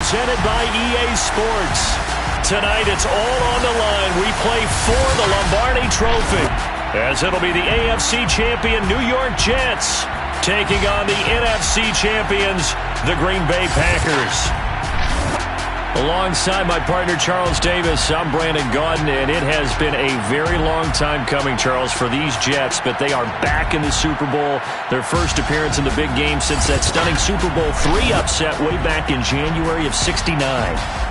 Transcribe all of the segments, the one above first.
presented by EA Sports. Tonight, it's all on the line. We play for the Lombardi Trophy, as it'll be the AFC champion New York Jets taking on the NFC champions, the Green Bay Packers. Alongside my partner, Charles Davis, I'm Brandon Gaudin, and it has been a very long time coming, Charles, for these Jets, but they are back in the Super Bowl, their first appearance in the big game since that stunning Super Bowl III upset way back in January of '69.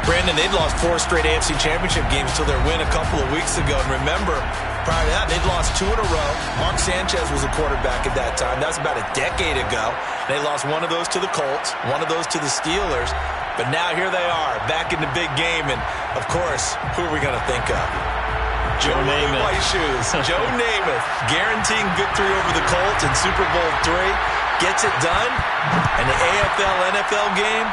Brandon, they'd lost 4 straight AFC championship games until their win a couple of weeks ago, and remember, prior to that, they'd lost 2 in a row. Mark Sanchez was a quarterback at that time. That was about a decade ago. They lost one of those to the Colts, one of those to the Steelers. But now here they are, back in the big game. And, of course, who are we going to think of? Joe Namath. White shoes. Joe Namath guaranteeing victory over the Colts in Super Bowl III. Gets it done. And the AFL-NFL game,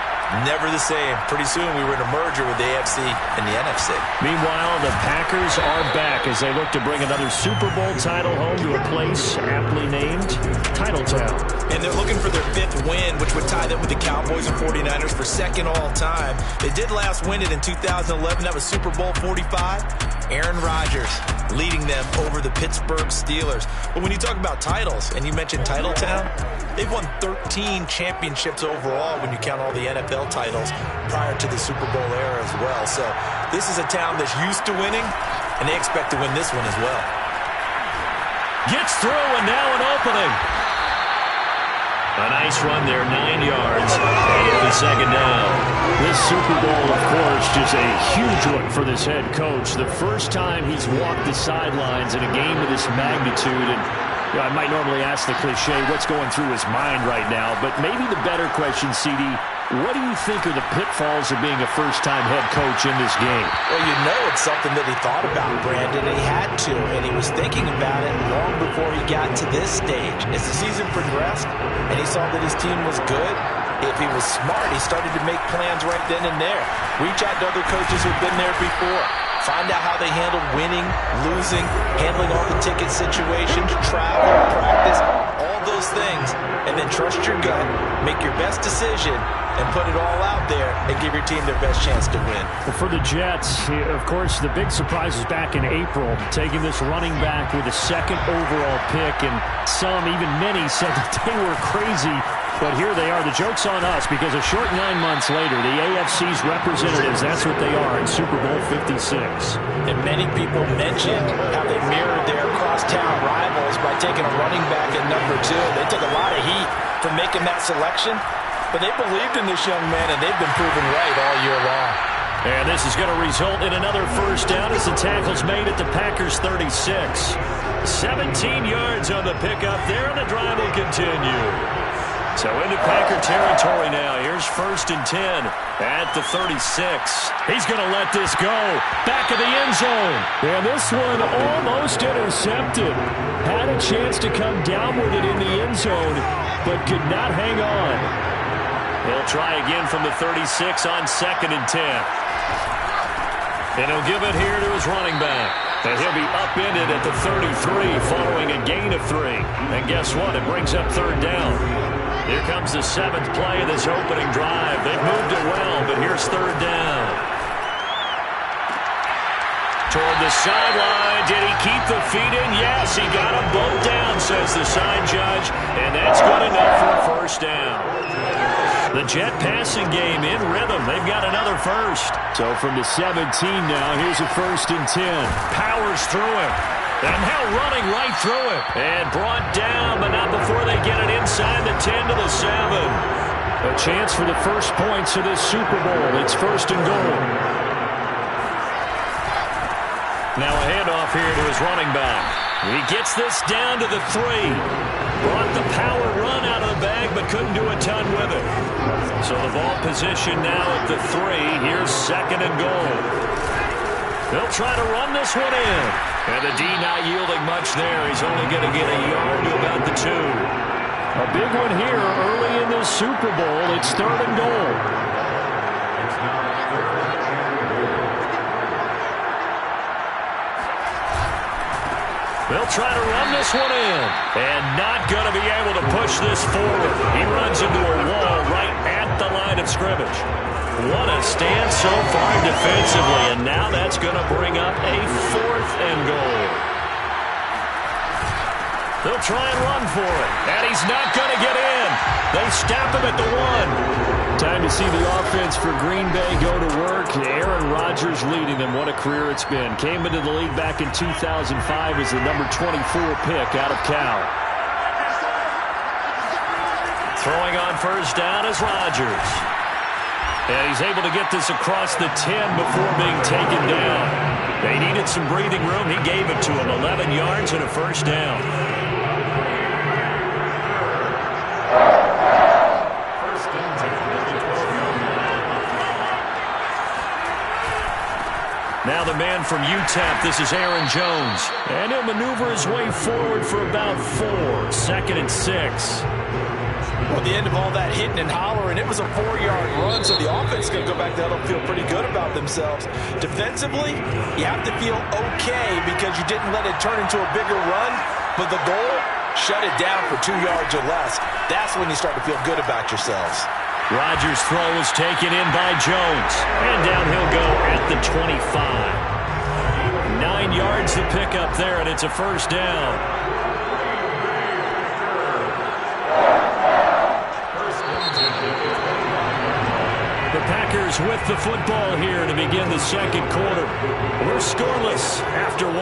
never the same. Pretty soon we were in a merger with the AFC and the NFC. Meanwhile, the Packers are back as they look to bring another Super Bowl title home to a place aptly named Titletown. And they're looking for their 5th win, which would tie them with the Cowboys and 49ers for 2nd all-time. They did last win it in 2011. That was Super Bowl 45. Aaron Rodgers leading them over the Pittsburgh Steelers. But when you talk about titles, and you mentioned Titletown, they've won 13 championships overall when you count all the NFL titles prior to the Super Bowl era as well. So this is a town that's used to winning, and they expect to win this one as well. Gets through, and now an opening. A nice run there, 9 yards, and it'll be 2nd down. This Super Bowl, of course, just a huge one for this head coach. The first time he's walked the sidelines in a game of this magnitude, and I might normally ask the cliche, what's going through his mind right now, but maybe the better question, CD, what do you think are the pitfalls of being a first-time head coach in this game? Well, you know it's something that he thought about, Brandon. He had to, and he was thinking about it long before he got to this stage. As the season progressed and he saw that his team was good, if he was smart, he started to make plans right then and there. Reach out to other coaches who've been there before. Find out how they handle winning, losing, handling all the ticket situations, travel, practice, all those things, and then trust your gut, make your best decision, and put it all out there and give your team their best chance to win. Well, for the Jets, of course, the big surprise was back in April, taking this running back with a 2nd overall pick, and some, even many, said that they were crazy. But here they are. The joke's on us because a short 9 months later, the AFC's representatives, that's what they are in Super Bowl 56. And many people mentioned how they mirrored their crosstown rivals by taking a running back at number 2. They took a lot of heat for making that selection, but they believed in this young man, and they've been proven right all year long. And this is going to result in another first down as the tackle's made at the Packers' 36. 17 yards on the pickup there, and the drive will continue. So into Packer territory now. Here's 1st and 10 at the 36. He's going to let this go. Back of the end zone. And this one almost intercepted. Had a chance to come down with it in the end zone, but could not hang on. He'll try again from the 36 on 2nd and 10. And he'll give it here to his running back. And he'll be upended at the 33 following a gain of 3. And guess what? It brings up 3rd down. Here comes the 7th play of this opening drive. They've moved it well, but here's 3rd down. Toward the sideline. Did he keep the feet in? Yes, he got them both down, says the side judge. And that's good enough for a first down. The Jet passing game in rhythm. They've got another first. So from the 17 now, here's a 1st and 10. Powers through him. And now running right through it. And brought down, but not before they get it inside the 10 to the 7. A chance for the first points of this Super Bowl. It's 1st and goal. Now a handoff here to his running back. He gets this down to the 3. Brought the power run out of the bag, but couldn't do a ton with it. So the ball position now at the 3. Here's 2nd and goal. They'll try to run this one in. And the D not yielding much there. He's only going to get a yard to about the 2. A big one here early in this Super Bowl. It's 3rd and goal. They'll try to run this one in. And not going to be able to push this forward. He runs into a wall right at the line of scrimmage. What a stand so far defensively, and now that's going to bring up a 4th and goal. They'll try and run for it, and he's not going to get in. They stop him at the 1. Time to see the offense for Green Bay go to work. Aaron Rodgers leading them. What a career it's been. Came into the league back in 2005 as the number 24 pick out of Cal. Throwing on first down is Rodgers. And he's able to get this across the 10 before being taken down. They needed some breathing room. He gave it to him. 11 yards and a first down. Now the man from UTEP, this is Aaron Jones. And he'll maneuver his way forward for about 4. 2nd and 6. Well, at the end of all that hitting and hollering, it was a 4-yard run, so the offense is going to go back there and feel pretty good about themselves. Defensively, you have to feel okay because you didn't let it turn into a bigger run, but the goal, shut it down for 2 yards or less. That's when you start to feel good about yourselves. Rodgers' throw is taken in by Jones. And down he'll go at the 25. 9 yards to pick up there, and it's a first down. The Packers with the football here to begin the second quarter. We're scoreless after 1.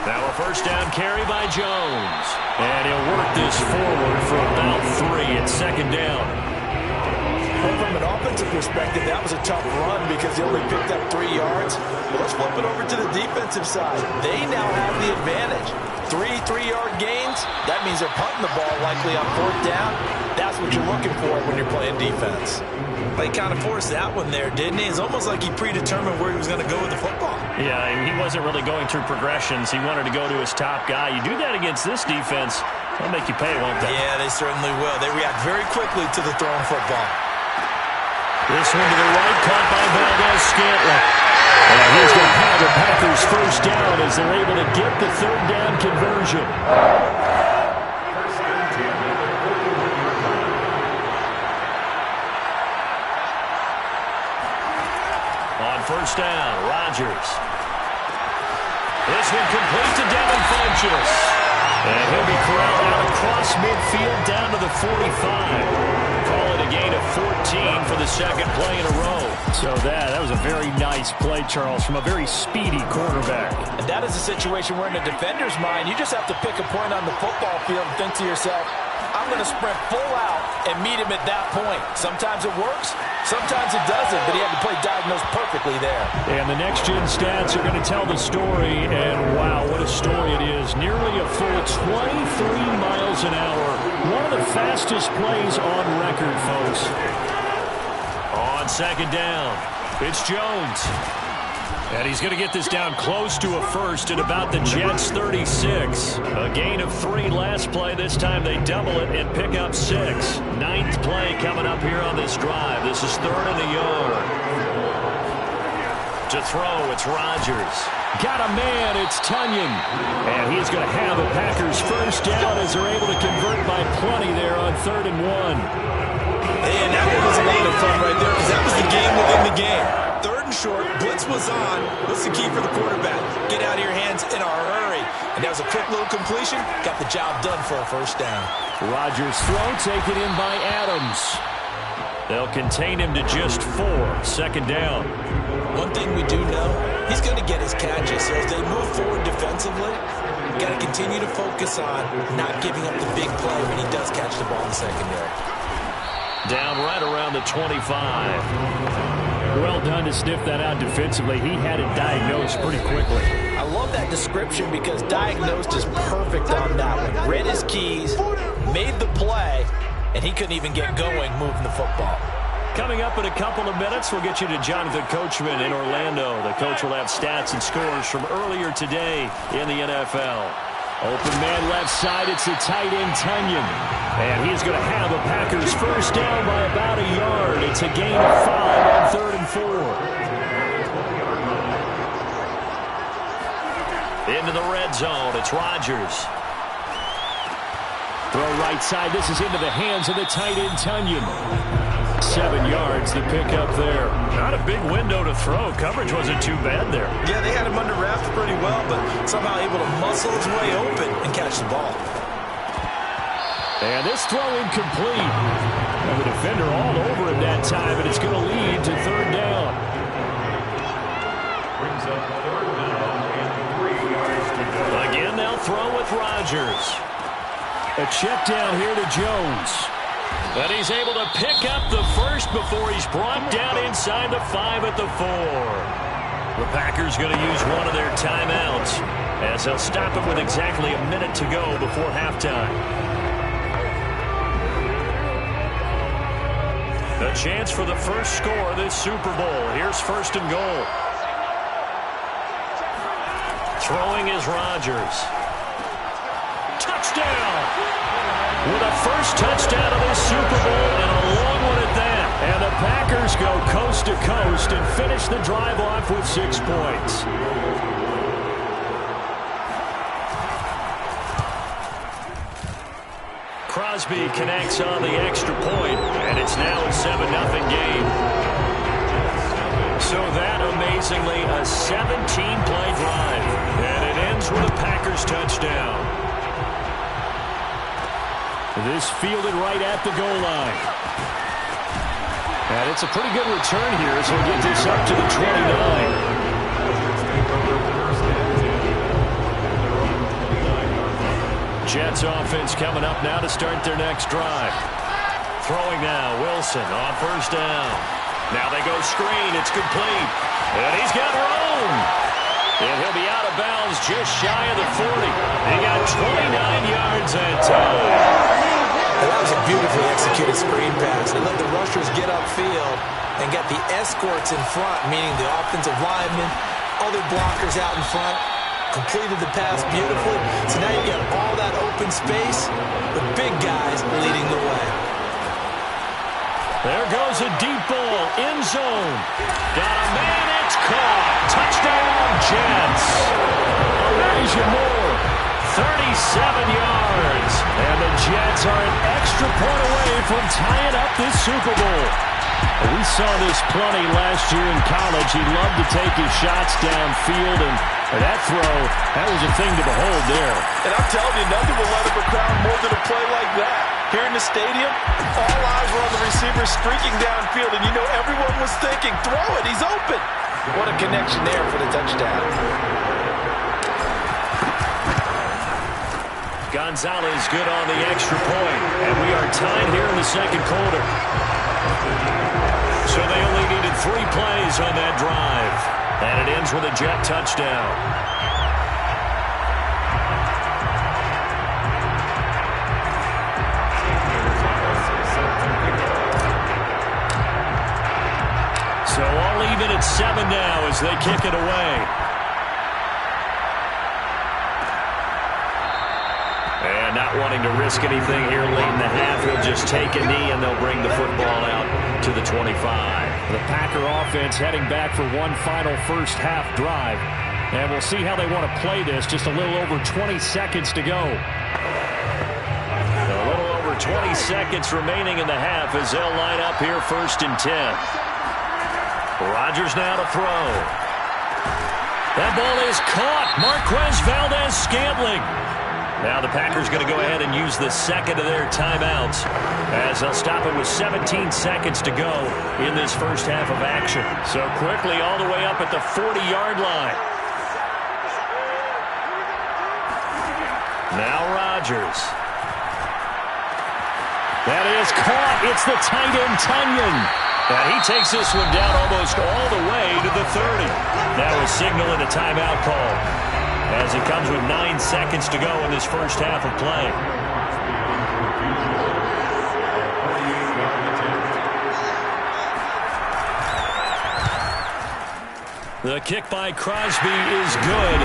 Now a first down carry by Jones. And he'll work this forward for about 3 at 2nd down. Well, from an offensive perspective, that was a tough run because they only picked up 3 yards. Well, let's flip it over to the defensive side. They now have the advantage. 3 3-yard gains, that means they're punting the ball likely on 4th down. That's what you're looking for when you're playing defense. They kind of forced that one there, didn't he? It's almost like he predetermined where he was going to go with the football. Yeah, he wasn't really going through progressions. He wanted to go to his top guy. You do that against this defense, they'll make you pay, won't they? Yeah, they certainly will. They react very quickly to the thrown football. This one to the right, caught by Valdes-Scantling. And he's going to have the Packers first down as they're able to get the 3rd down conversion. On first down, Rodgers. This one complete to Devin Funchess. And he'll be corralled out across midfield down to the 45. Call it a gain of 14 for the second play in a row. So that was a very nice play, Charles, from a very speedy quarterback. And that is a situation where in a defender's mind, you just have to pick a point on the football field and think to yourself, I'm going to sprint full out and meet him at that point. Sometimes it works, sometimes it doesn't, but he had to play diagnosed perfectly there. And the next-gen stats are going to tell the story, and wow, what a story it is. Nearly a full 23 miles an hour. One of the fastest plays on record, folks. On second down, it's Jones. And he's going to get this down close to a first at about the Jets' 36. A gain of 3 last play. This time they double it and pick up 6. 9th play coming up here on this drive. This is 3rd and a yard. To throw, it's Rodgers. Got a man, it's Tunyon. And he's going to have a Packers first down as they're able to convert by plenty there on 3rd and 1. And that one was a lot of fun right there because that was the game within the game. 3rd and short, blitz was on. What's the key for the quarterback? Get out of your hands in a hurry. And that was a quick little completion. Got the job done for a first down. Rodgers' throw taken in by Adams. They'll contain him to just 4. 2nd down. One thing we do know, he's going to get his catches. So as they move forward defensively, got to continue to focus on not giving up the big play when he does catch the ball in the secondary. Down right around the 25. Well done to sniff that out defensively. He had it diagnosed pretty quickly. I love that description because diagnosed is perfect on that one. Read his keys, made the play, and he couldn't even get going moving the football. Coming up in a couple of minutes, we'll get you to Jonathan Coachman in Orlando. The coach will have stats and scores from earlier today in the NFL. Open man left side, it's the tight end Tunyon. And he's going to have the Packers first down by about a yard. It's a gain of 5 on 3rd and 4. Into the red zone, it's Rodgers. Throw right side. This is into the hands of the tight end, Tonyan. 7 yards, the pickup there. Not a big window to throw. Coverage wasn't too bad there. Yeah, they had him under wraps pretty well, but somehow able to muscle his way open and catch the ball. And this throw incomplete. And the defender all over him that time, and it's going to lead to third down. Brings up third down and 3 yards to go. Again, they'll throw with Rodgers. A check down here to Jones. And he's able to pick up the first before he's brought down inside the 5 at the 4. The Packers going to use one of their timeouts as they'll stop it with exactly a minute to go before halftime. A chance for the first score of this Super Bowl. Here's first and goal. Throwing is Rodgers. Touchdown! With a first touchdown of this Super Bowl and a long one at that. And the Packers go coast to coast and finish the drive off with 6 points. Crosby connects on the extra point, and it's now a 7-0 game. So that, amazingly, a 17-play drive. And it ends with a Packers touchdown. This fielded right at the goal line. And it's a pretty good return here as we'll get this up to the 29. Jets offense coming up now to start their next drive. Throwing now, Wilson on first down. Now they go screen, it's complete. And he's got room. And he'll be out of bounds just shy of the 40. He got 29 yards that time. And that was a beautifully executed screen pass. They let the rushers get upfield and get the escorts in front, meaning the offensive linemen, other blockers out in front. Completed the pass beautifully. So now you get all that open space with big guys leading the way. There goes a deep ball, end zone. Got a man, it's caught. Touchdown, Jets. Elijah Moore, 37 yards. And the Jets are an extra point away from tying up this Super Bowl. We saw this plenty last year in college. He loved to take his shots downfield, and that throw, that was a thing to behold there. And I'm telling you, nothing will let him a crowd more than a play like that. Here in the stadium, all eyes were on the receiver streaking downfield, and you know everyone was thinking, throw it, he's open. What a connection there for the touchdown. Gonzalez good on the extra point, and we are tied here in the second quarter. So they only needed 3 plays on that drive. And it ends with a Jet touchdown. So all even at 7 now as they kick it away. And not wanting to risk anything here late in the half, he'll just take a knee and they'll bring the football out to the 25. The Packer offense heading back for one final first half drive. And we'll see how they want to play this. Just a little over 20 seconds to go. A little over 20 seconds remaining in the half as they'll line up here first and 10. Rodgers now to throw. That ball is caught. Marquez Valdes-Scantling. Now the Packers going to go ahead and use the second of their timeouts as they'll stop it with 17 seconds to go in this first half of action. So quickly all the way up at the 40-yard line. Now Rodgers. That is caught. It's the tight end, Tonyan. And he takes this one down almost all the way to the 30. Now a signal and a timeout call, as it comes with 9 seconds to go in this first half of play. The kick by Crosby is good,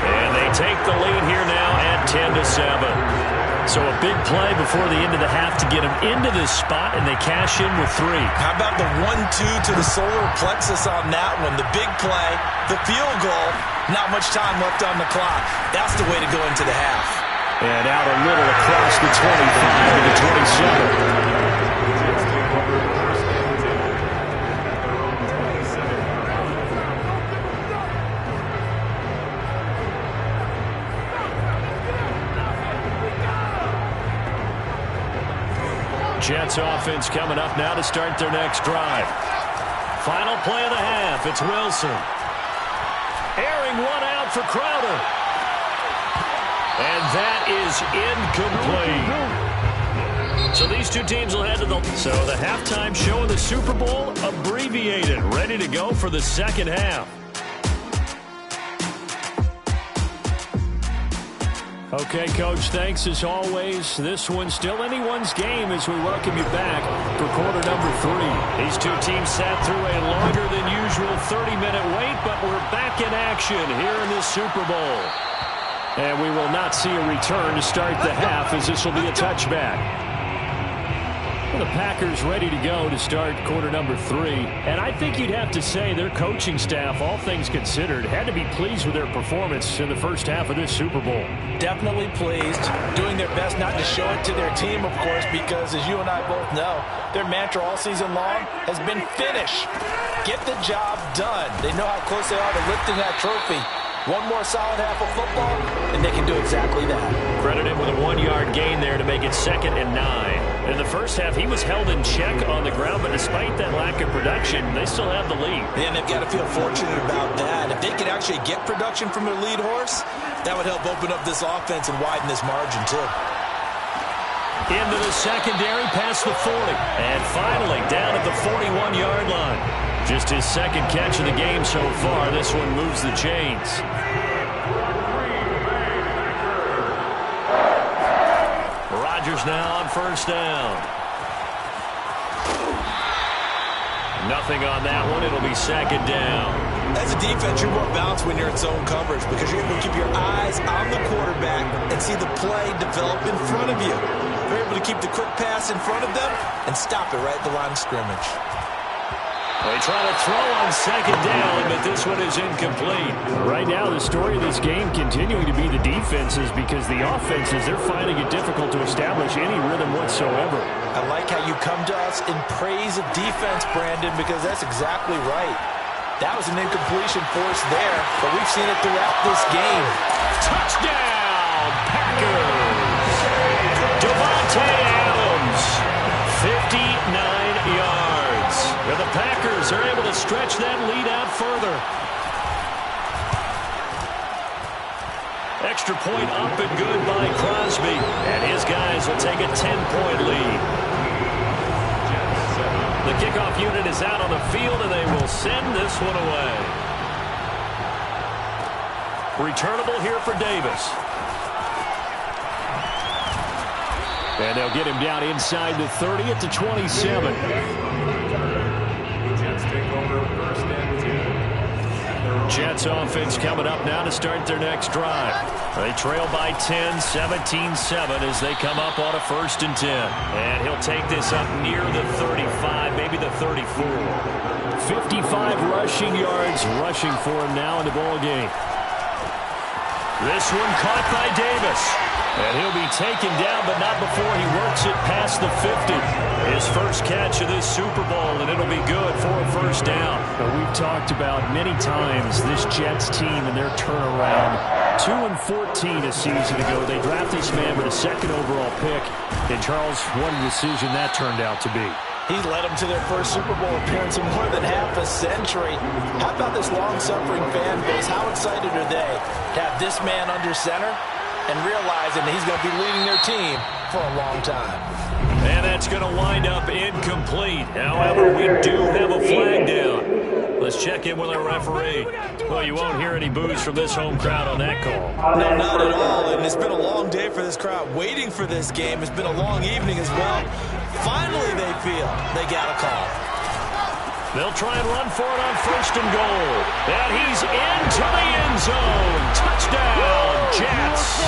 and they take the lead here now at 10-7. So a big play before the end of the half to get him into this spot, and they cash in with 3. How about the 1-2 to the solar plexus on that one? The big play, the field goal, not much time left on the clock. That's the way to go into the half. And out a little across the 25 to the 27. Jets offense coming up now to start their next drive. Final play of the half. It's Wilson. Airing one out for Crowder. And that is incomplete. So these two teams will head to the... So the halftime show of the Super Bowl abbreviated. Ready to go for the second half. Okay, Coach, thanks as always. This one's still anyone's game as we welcome you back for quarter number 3. These two teams sat through a longer than usual 30-minute wait, but we're back in action here in this Super Bowl. And we will not see a return to start the half as this will be a touchback. The Packers ready to go to start quarter number 3. And I think you'd have to say their coaching staff, all things considered, had to be pleased with their performance in the first half of this Super Bowl. Definitely pleased. Doing their best not to show it to their team, of course, because as you and I both know, their mantra all season long has been finish. Get the job done. They know how close they are to lifting that trophy. One more solid half of football, and they can do exactly that. Credit him with a 1-yard gain there to make it 2nd and 9. In the first half, he was held in check on the ground, but despite that lack of production, they still have the lead. And they've got to feel fortunate about that. If they could actually get production from their lead horse, that would help open up this offense and widen this margin, too. Into the secondary, past the 40. And finally, down at the 41-yard line. Just his second catch of the game so far. This one moves the chains. Rodgers now on first down. Nothing on that one. It'll be 2nd down. As a defense, you're more balanced when you're in zone coverage because you're able to keep your eyes on the quarterback and see the play develop in front of you. You're able to keep the quick pass in front of them and stop it right at the line of scrimmage. They try to throw on 2nd down, but this one is incomplete. Right now, the story of this game continuing to be the defenses because the offenses, they're finding it difficult to establish any rhythm whatsoever. I like how you come to us in praise of defense, Brandon, because that's exactly right. That was an incompletion force there, but we've seen it throughout this game. Touchdown, Packers! Davante Adams, 59 yards. And the Packers are able to stretch that lead out further. Extra point up and good by Crosby. And his guys will take a 10-point lead. The kickoff unit is out on the field, and they will send this one away. Returnable here for Davis. And they'll get him down inside the 30 at the 27. Jets offense coming up now to start their next drive. They trail by 10, 17-7 as they come up on a 1st and 10. And he'll take this up near the 35, maybe the 34. 55 rushing yards rushing for him now in the ball game. This one caught by Davis. And he'll be taken down, but not before he works it past the 50. His first catch of this Super Bowl, and it'll be good for a 1st down. But we've talked about many times this Jets team and their turnaround. 2-14 a season ago. They draft this man with a 2nd overall pick. And Charles, what a decision that turned out to be. He's led them to their first Super Bowl appearance in more than half a century. How about this long-suffering fan base? How excited are they to have this man under center and realizing that he's going to be leading their team for a long time? And that's going to wind up incomplete. However, we do have a flag down. Let's check in with our referee. Well, you won't hear any boos from this home crowd on that call. No, not at all. And it's been a long day for this crowd waiting for this game. It's been a long evening as well. Finally, they feel they got a call. They'll try and run for it on 1st and goal. And he's into the end zone. Touchdown, Jets.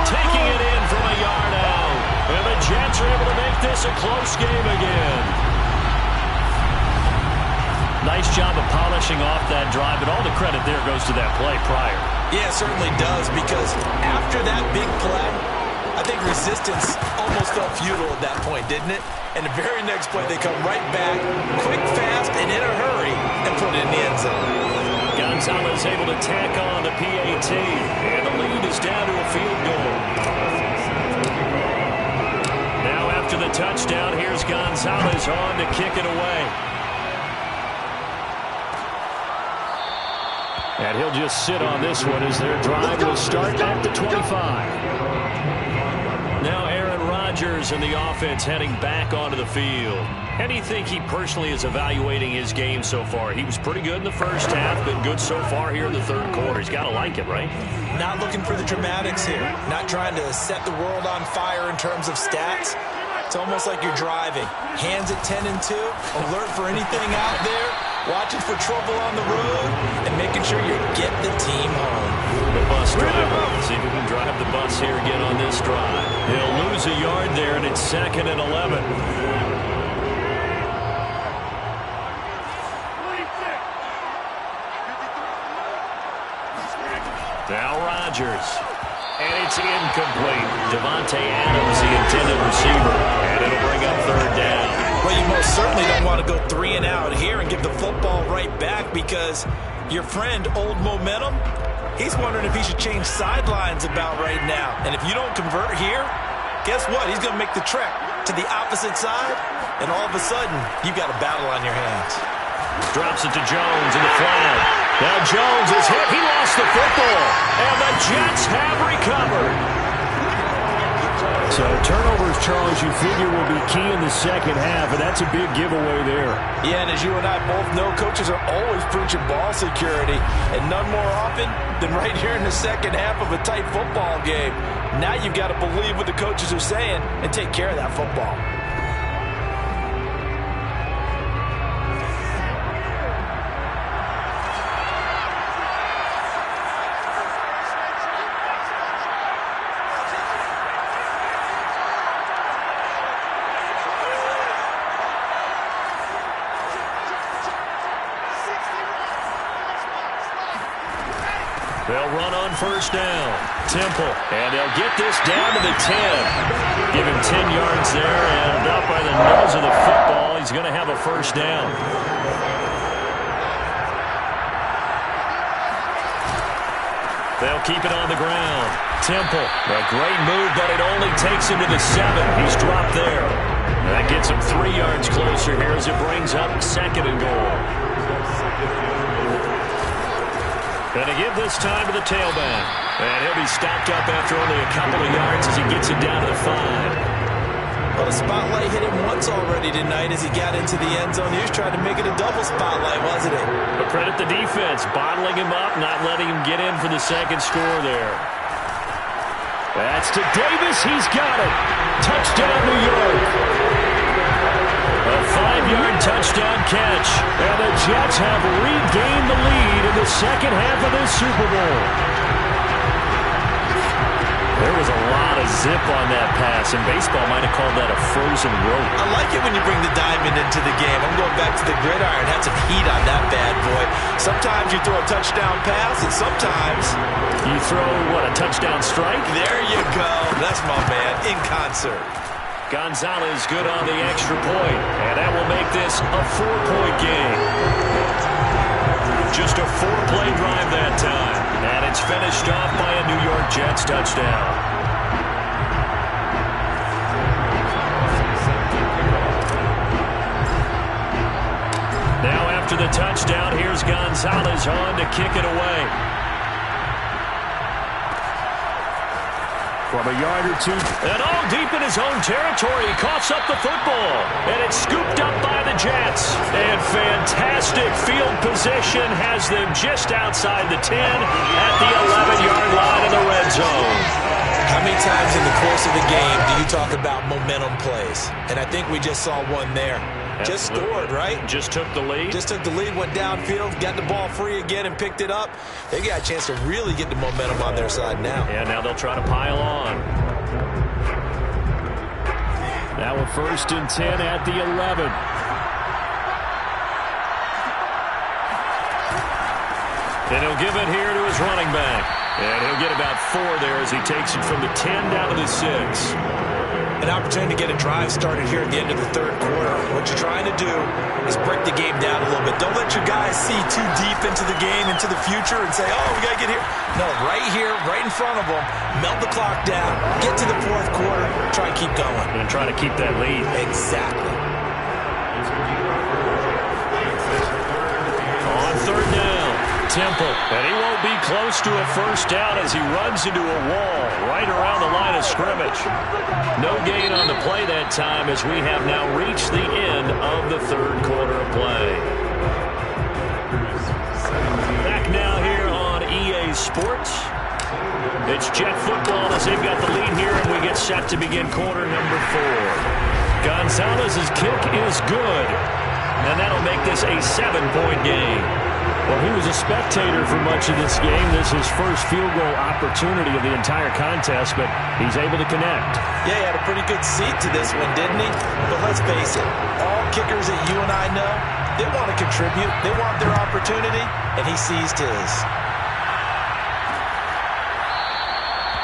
Taking it in from a yard out. And the Jets are able to make this a close game again. Nice job of polishing off that drive, but all the credit there goes to that play prior. Yeah, it certainly does, because after that big play, I think resistance almost felt futile at that point, didn't it? And the very next play, they come right back, quick, fast, and in a hurry, and put it in the end zone. Gonzalez able to tack on the PAT, and the lead is down to a field goal. Now after the touchdown, here's Gonzalez on to kick it away. And he'll just sit on this one as their drive will start at the 25. Now Aaron Rodgers and the offense heading back onto the field. How do you think he personally is evaluating his game so far? He was pretty good in the first half, been good so far here in the third quarter. He's got to like it, right? Not looking for the dramatics here. Not trying to set the world on fire in terms of stats. It's almost like you're driving. Hands at 10 and 2, alert for anything out there, watching for trouble on the road, and making sure you get the team home. The bus driver. See if he can drive the bus here again on this drive. He'll lose a yard there, and it's 2nd and 11. Now Rodgers. And it's incomplete. Davante Adams, the intended receiver. And it'll bring up 3rd down. Well, you most certainly don't want to go 3 and out here and give the football right back, because your friend, Old Momentum, he's wondering if he should change sidelines about right now. And if you don't convert here, guess what? He's going to make the trek to the opposite side, and all of a sudden, you've got a battle on your hands. Drops it to Jones in the flat. Now Jones is hit. He lost the football. And the Jets have recovered. So turnovers, Charles, you figure will be key in the second half, and that's a big giveaway there. Yeah, and as you and I both know, coaches are always preaching ball security, and none more often than right here in the second half of a tight football game. Now you've got to believe what the coaches are saying and take care of that football. They'll run on 1st down. Temple. And they'll get this down to the 10. Give him 10 yards there, and up by the nose of the football, he's going to have a 1st down. They'll keep it on the ground. Temple. A great move, but it only takes him to the 7. He's dropped there. That gets him 3 yards closer here as it brings up 2nd and goal. Going to give this time to the tailback. And he'll be stopped up after only a couple of yards as he gets it down to the 5. Well, the spotlight hit him once already tonight as he got into the end zone. He was trying to make it a double spotlight, wasn't it? But credit the defense, bottling him up, not letting him get in for the 2nd score there. That's to Davis. He's got it. Touchdown, New York. A 5-yard touchdown catch. And the Jets have regained the lead in the second half of this Super Bowl. There was a lot of zip on that pass, and baseball might have called that a frozen rope. I like it when you bring the diamond into the game. I'm going back to the gridiron. Had some heat on that bad boy. Sometimes you throw a touchdown pass, and sometimes you throw, what, a touchdown strike? There you go. That's my man, in concert. Gonzalez good on the extra point, and that will make this a 4-point game. Just a 4-play drive that time, and it's finished off by a New York Jets touchdown. Now after the touchdown, here's Gonzalez on to kick it away. From a yard or two, and all deep in his own territory, he coughs up the football, and it's scooped up by the Jets. And fantastic field position has them just outside the 10 at the 11-yard line in the red zone. How many times in the course of the game do you talk about momentum plays? And I think we just saw one there. Just scored, right? Just took the lead. Just took the lead, went downfield, got the ball free again, and picked it up. They got a chance to really get the momentum on their side now. Yeah, now they'll try to pile on. Now a 1st and 10 at the 11. And he'll give it here to his running back. And he'll get about 4 there as he takes it from the 10 down to the 6. An opportunity to get a drive started here at the end of the third quarter. What you're trying to do is break the game down a little bit. Don't let your guys see too deep into the game, into the future, and say, oh, we got to get here. No, right here, right in front of them, melt the clock down, get to the fourth quarter, try and keep going. And try to keep that lead. Exactly. On third down, Temple. And he won't be close to a first down as he runs into a wall right around the line of scrimmage. No gain on the play that time as we have now reached the end of the third quarter of play. Back now here on EA Sports. It's Jet football as they've got the lead here, and we get set to begin quarter number 4. Gonzalez's kick is good, and that'll make this a 7-point game. Well, he was a spectator for much of this game. This is his first field goal opportunity of the entire contest, but he's able to connect. Yeah, he had a pretty good seat to this one, didn't he? But let's face it, all kickers that you and I know, they want to contribute. They want their opportunity, and he seized his.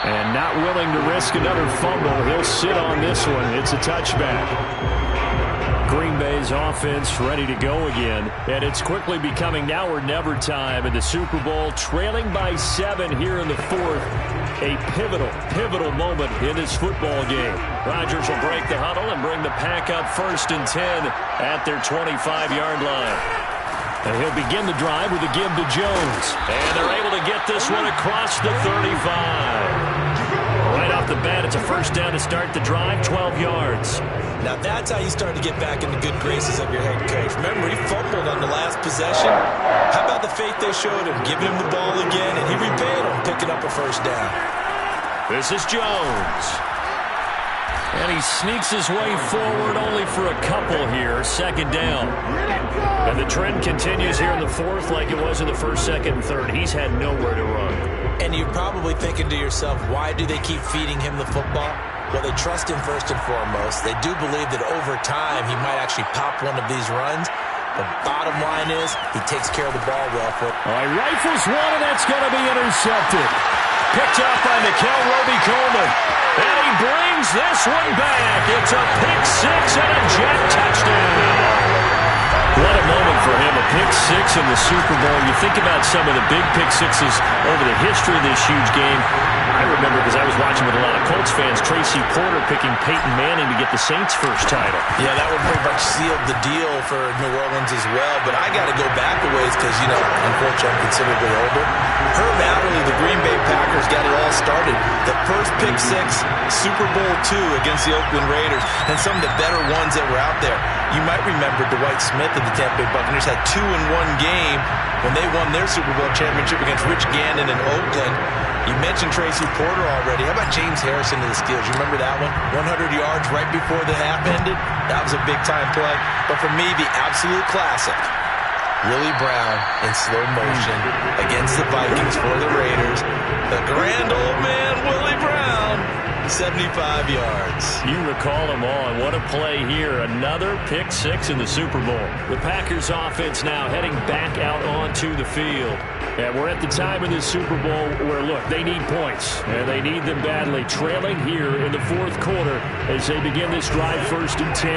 And not willing to risk another fumble, he'll sit on this one. It's a touchback. Green Bay's offense ready to go again, and it's quickly becoming now or never time in the Super Bowl, trailing by 7 here in the fourth. A pivotal moment in this football game. Rodgers will break the huddle and bring the pack up 1st and 10 at their 25-yard line. And he'll begin the drive with a give to Jones. And they're able to get this one across the 35. Right off the bat, it's a first down to start the drive, 12 yards. Now that's how you start to get back in the good graces of your head coach. Remember, he fumbled on the last possession. How about the faith they showed him, giving him the ball again, and he repaid him, picking up a first down. This is Jones. And he sneaks his way forward only for a couple here, 2nd down. And the trend continues here in the fourth like it was in the 1st, 2nd, and 3rd. He's had nowhere to run. And you're probably thinking to yourself, why do they keep feeding him the football? Well, they trust him first and foremost. They do believe that over time he might actually pop one of these runs. The bottom line is he takes care of the ball well. He rifles one, and that's going to be intercepted. Picked up by Nickel Roby-Coleman. And he brings this one back. It's a pick-6 and a Jet touchdown. What a moment for him, a pick-6 in the Super Bowl. You think about some of the big pick-6s over the history of this huge game. I remember, because I was watching with a lot of Colts fans, Tracy Porter picking Peyton Manning to get the Saints' first title. Yeah, that would pretty much seal the deal for New Orleans as well. But I got to go back a ways because, you know, unfortunately I'm considerably older. Herb Adderley, the Green Bay Packers, got it all started. The first pick-6, Super Bowl II against the Oakland Raiders, and some of the better ones that were out there. You might remember Dwight Smith of the Tampa Bay Buccaneers had 2 in one game when they won their Super Bowl championship against Rich Gannon in Oakland. You mentioned Tracy Porter already. How about James Harrison of the Steelers? You remember that one? 100 yards right before the half ended? That was a big-time play. But for me, the absolute classic, Willie Brown in slow motion against the Vikings for the Raiders. The grand old man, Willie Brown, 75 yards. You recall them all, and what a play here. Another pick-6 in the Super Bowl. The Packers offense now heading back out onto the field. And we're at the time in this Super Bowl where, look, they need points, and they need them badly. Trailing here in the fourth quarter as they begin this drive, 1st and 10.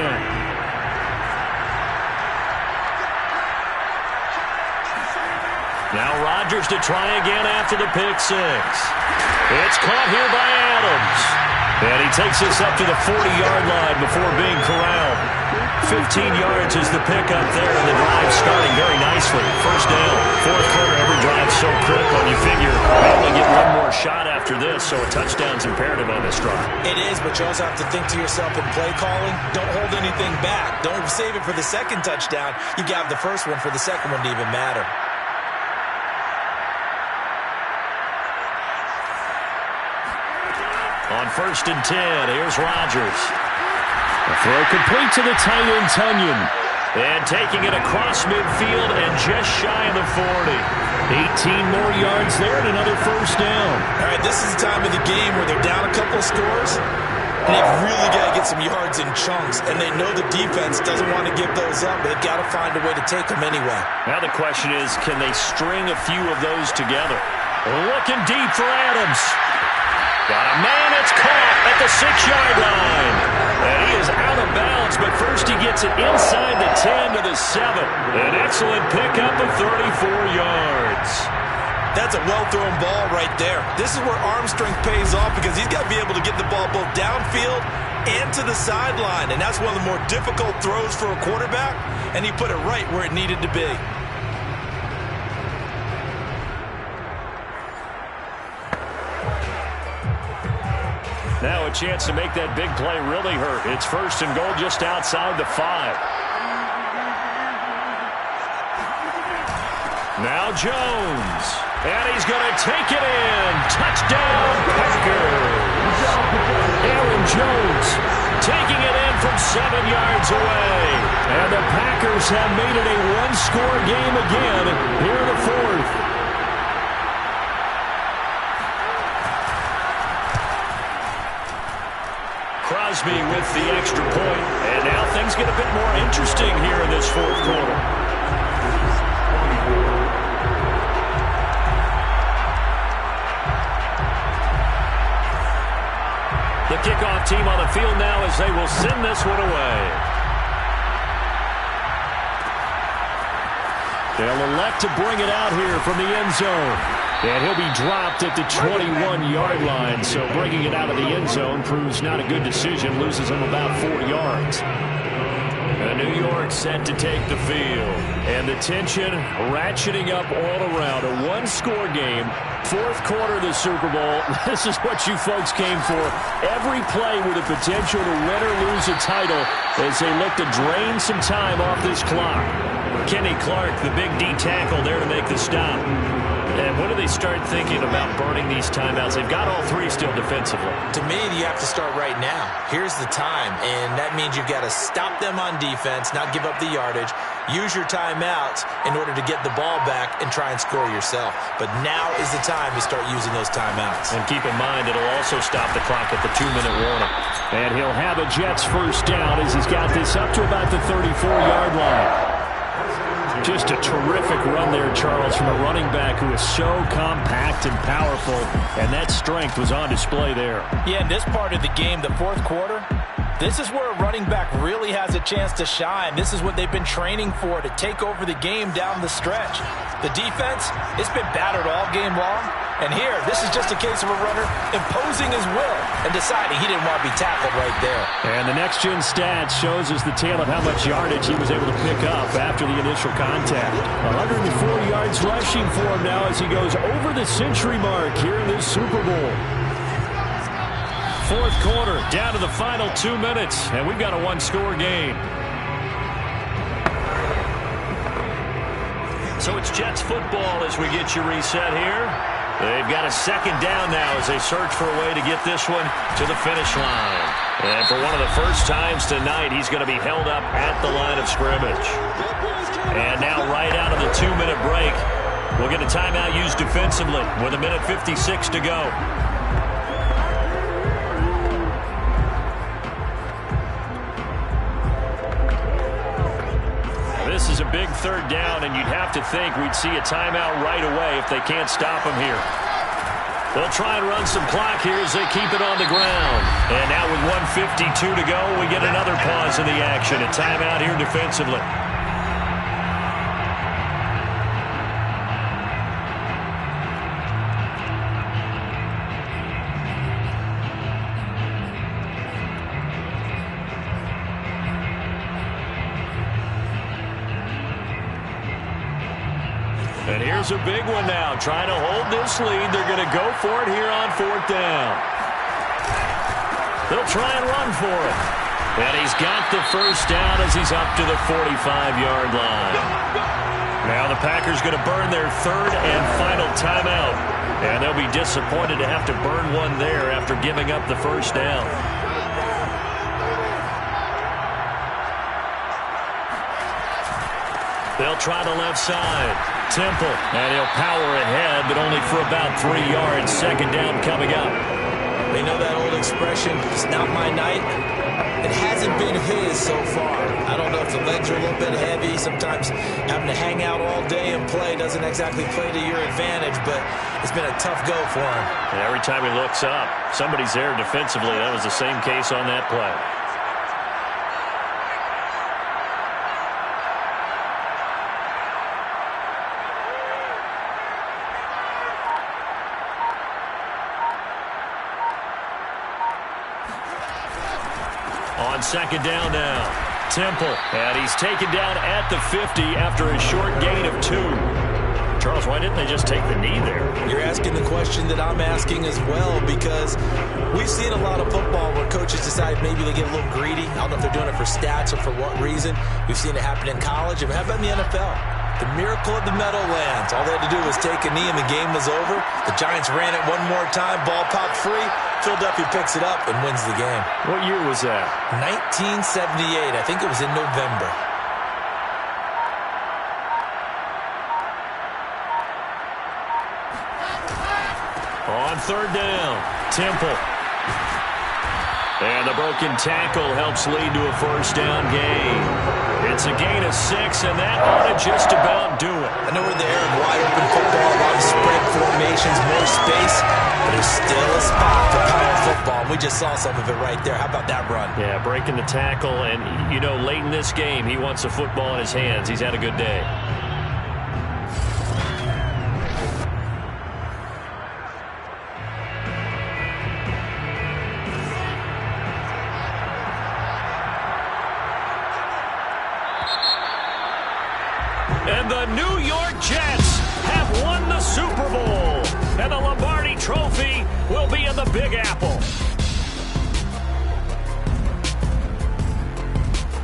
Now Rodgers to try again after the pick-6. It's caught here by Adams. And he takes this up to the 40-yard line before being corralled. 15 yards is the pickup there, and the drive starting very nicely. First down, fourth quarter, every drive so critical. You figure they only get one more shot after this, so a touchdown's imperative on this drive. It is, but you also have to think to yourself in play calling, don't hold anything back. Don't save it for the second touchdown. You got the first one for the second one to even matter. On 1st and 10, here's Rodgers. A throw complete to the tight end, Tunyon. And taking it across midfield and just shy of the 40. 18 more yards there and another first down. All right, this is the time of the game where they're down a couple of scores. and they've really got to get some yards in chunks, and they know the defense doesn't want to give those up, but they've got to find a way to take them anyway. Now the question is, can they string a few of those together? Looking deep for Adams. Got a man that's caught at the 6-yard line. And he is out of bounds, but first he gets it inside the 10 to the 7. An excellent pickup of 34 yards. That's a well-thrown ball right there. This is where arm strength pays off because he's got to be able to get the ball both downfield and to the sideline. And that's one of the more difficult throws for a quarterback, and he put it right where it needed to be. Now a chance to make that big play really hurt. It's first and goal just outside the 5. Now Jones. And he's going to take it in. Touchdown, Packers. Aaron Jones taking it in from 7 yards away. And the Packers have made it a one-score game again here in the 4th. Crosby with the extra point, and now things get a bit more interesting here in this 4th quarter. The kickoff team on the field now as they will send this one away. They'll elect to bring it out here from the end zone. And he'll be dropped at the 21-yard line, so bringing it out of the end zone proves not a good decision, loses him about 4 yards. New York set to take the field, and the tension ratcheting up all around. A one-score game, 4th quarter of the Super Bowl. This is what you folks came for. Every play with the potential to win or lose a title as they look to drain some time off this clock. Kenny Clark, the big D tackle there to make the stop. And when do they start thinking about burning these timeouts? They've got all 3 still defensively. To me, you have to start right now. Here's the time, and that means you've got to stop them on defense, not give up the yardage, use your timeouts in order to get the ball back and try and score yourself. But now is the time to start using those timeouts. And keep in mind, it'll also stop the clock at the 2-minute warning. And he'll have a Jets first down as he's got this up to about the 34-yard line. Just a terrific run there, Charles, from a running back who is so compact and powerful, and that strength was on display there. Yeah, in this part of the game, the 4th quarter, this is where a running back really has a chance to shine. This is what they've been training for, to take over the game down the stretch. The defense, it's been battered all game long. And here, this is just a case of a runner imposing his will and deciding he didn't want to be tackled right there. And the next-gen stats shows us the tale of how much yardage he was able to pick up after the initial contact. 104 yards rushing for him now as he goes over the century mark here in this Super Bowl. 4th quarter, down to the final 2 minutes, and we've got a one-score game. So it's Jets football as we get you reset here. They've got a 2nd down now as they search for a way to get this one to the finish line. And for one of the first times tonight, he's going to be held up at the line of scrimmage. And now right out of the 2-minute break, we'll get a timeout used defensively with 1:56 to go. This is a big 3rd down, and you'd have to think we'd see a timeout right away if they can't stop him here. They'll try and run some clock here as they keep it on the ground. And now with 1:52 to go, we get another pause in the action. A timeout here defensively. And here's a big one now, trying to hold this lead. They're going to go for it here on 4th down. They'll try and run for it. And he's got the first down as he's up to the 45-yard line. Now the Packers going to burn their 3rd and final timeout. And they'll be disappointed to have to burn one there after giving up the first down. They'll try the left side. Temple, and he'll power ahead, but only for about 3 yards. 2nd down coming up. They know that old expression, it's not my night. It hasn't been his so far. I don't know if the legs are a little bit heavy. Sometimes having to hang out all day and play doesn't exactly play to your advantage, but it's been a tough go for him. And every time he looks up, somebody's there defensively. That was the same case on that play. On second down now, Temple. And he's taken down at the 50 after a short gain of 2. Charles, why didn't they just take the knee there? You're asking the question that I'm asking as well, because we've seen a lot of football where coaches decide maybe they get a little greedy. I don't know if they're doing it for stats or for what reason. We've seen it happen in college. And how about in the NFL? The miracle of the Meadowlands. All they had to do was take a knee and the game was over. The Giants ran it one more time. Ball popped free. Philadelphia picks it up and wins the game. What year was that? 1978. I think it was in November. On third down, Temple. And the broken tackle helps lead to a first down gain. It's a gain of 6, and that ought to just about do it. I know we're there in wide open football, a lot of spread formations, more space, but there's still a spot for power football. We just saw some of it right there. How about that run? Yeah, breaking the tackle, and, you know, late in this game, he wants the football in his hands. He's had a good day. And the New York Jets have won the Super Bowl. And the Lombardi Trophy will be in the Big Apple.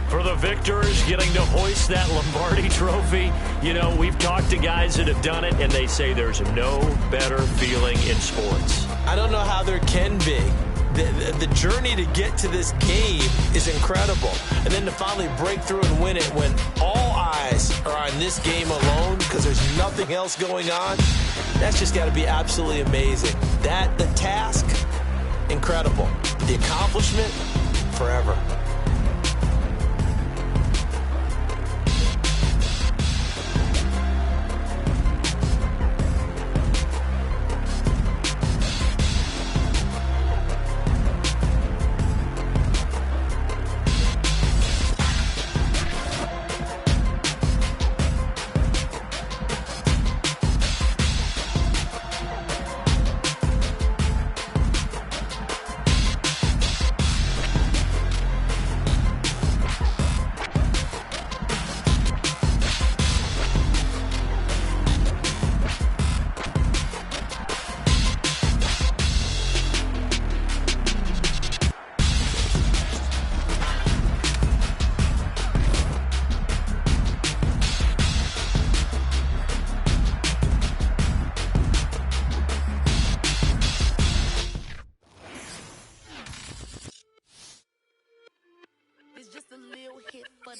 For the victors getting to hoist that Lombardi Trophy, you know, we've talked to guys that have done it, and they say there's no better feeling in sports. I don't know how there can be. The journey to get to this game is incredible. And then to finally break through and win it when all eyes are on this game alone because there's nothing else going on, that's just got to be absolutely amazing. The task, incredible. The accomplishment, forever.